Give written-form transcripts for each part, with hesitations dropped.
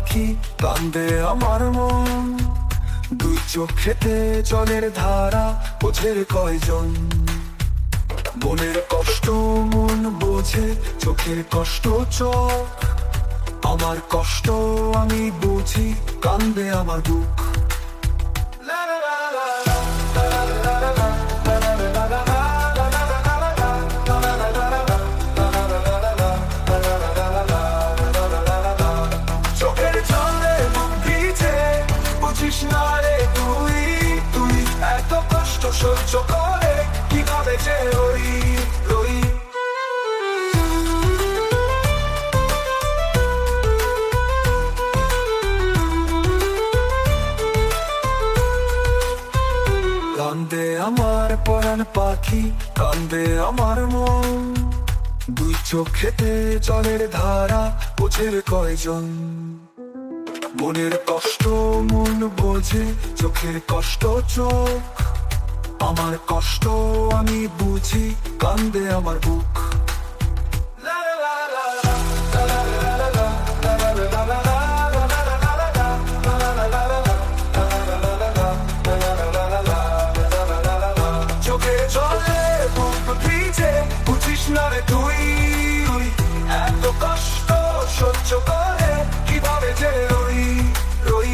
পাখি, কান্দে আমার মন। দুই চোখেতে জলের ধারা, বোঝে কয়জন? মনের কষ্ট মন বোঝে, চোখের কষ্ট চোখ। আমার কষ্ট আমি বুঝি, কান্দে আমার বুক। চোখের জলে বুক ভিজে, বুঝিস না রে তুই, তুই এত কষ্ট সহ্য করে কিভাবে যে রই রই। কান্দে আমার পরাণ পাখি, কান্দে আমার মন। দুই চোখেতে জলের ধারা, বোঝে কয়জন? মনের কষ্ট মন বোঝে, চোখের কষ্ট চোখ। আমার কষ্ট আমি বুঝি, কান্দে আমার বুক। চোখে জলে বুক ভিজে, বুঝিস না রে তুই, তুই এত কষ্ট সহ্য করে কিভাবে যে রই রই।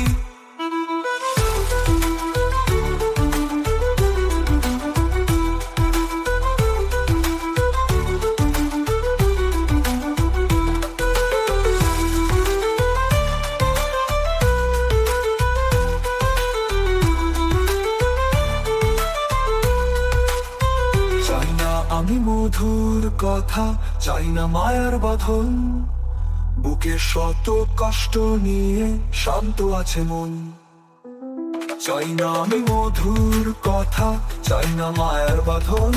চাই না আমি মধুর কথা, চাই না মায়ার বাঁধন। বুকে শত কষ্ট নিয়ে শান্ত আছে মন। চাই না আমি মধুর কথা, চাই না মায়ার বাঁধন।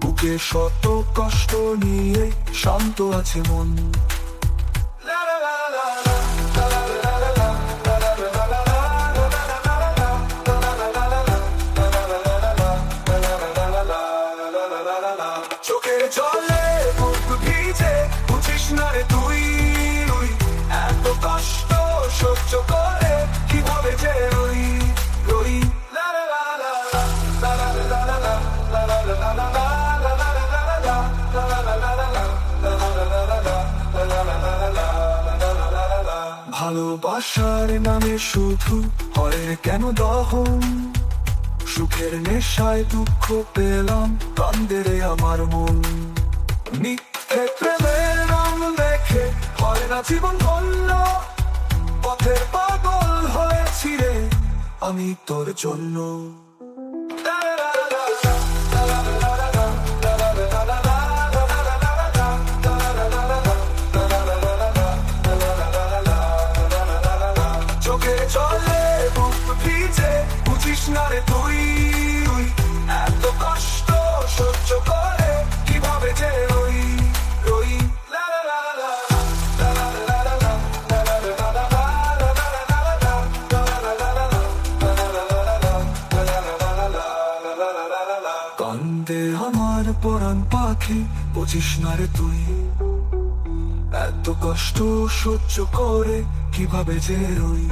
বুকে শত কষ্ট নিয়ে শান্ত আছে মন। চোখের জলে বুক ভিজে, বুঝিস না রে তুই, তুই এত কষ্ট সহ্য করে কিভাবে যে রই রই। ভালোবাসার নামে শুধু হয় কেন দহন? সুখের নেশায় দুঃখ পেলাম, কান্দে রে আমার মন। মিথ্যে প্রেমের নাম লেখে হয় না জীবন ধন্য। পথের পাগল হয়েছি রে আমি তোর জন্য। চোখে জলে বুক ভিজে, বুঝিস না রে তুই, তুই এত কষ্ট সহ্য করে কিভাবে যে রই রই। কান্দে আমার পরাণ পাখি, বুঝিস না রে তুই এত কষ্ট সহ্য করে কিভাবে যে রই।